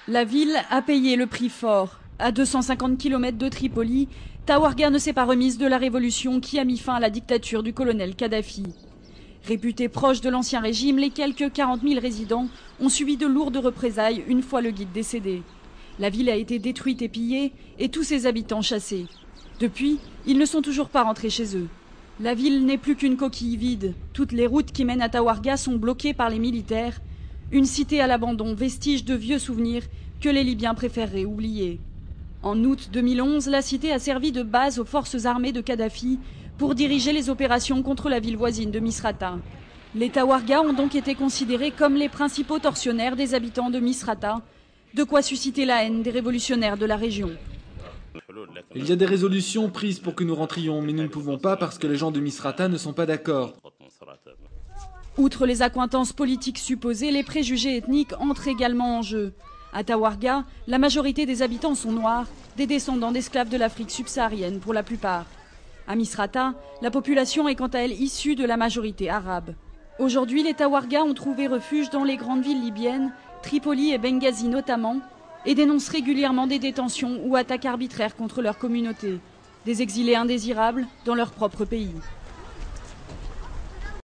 La ville a payé le prix fort. À 250 km de Tripoli, Tawarga ne s'est pas remise de la révolution qui a mis fin à la dictature du colonel Kadhafi. Réputés proches de l'ancien régime, les quelques 40 000 résidents ont subi de lourdes représailles une fois le guide décédé. La ville a été détruite et pillée et tous ses habitants chassés. Depuis, ils ne sont toujours pas rentrés chez eux. La ville n'est plus qu'une coquille vide. Toutes les routes qui mènent à Tawarga sont bloquées par les militaires. Une cité à l'abandon, vestige de vieux souvenirs que les Libyens préféreraient oublier. En août 2011, la cité a servi de base aux forces armées de Kadhafi pour diriger les opérations contre la ville voisine de Misrata. Les Tawarga ont donc été considérés comme les principaux tortionnaires des habitants de Misrata, de quoi susciter la haine des révolutionnaires de la région. Il y a des résolutions prises pour que nous rentrions, mais nous ne pouvons pas parce que les gens de Misrata ne sont pas d'accord. Outre les accointances politiques supposées, les préjugés ethniques entrent également en jeu. À Tawarga, la majorité des habitants sont noirs, des descendants d'esclaves de l'Afrique subsaharienne pour la plupart. À Misrata, la population est quant à elle issue de la majorité arabe. Aujourd'hui, les Tawarga ont trouvé refuge dans les grandes villes libyennes, Tripoli et Benghazi notamment, et dénoncent régulièrement des détentions ou attaques arbitraires contre leur communauté. Des exilés indésirables dans leur propre pays.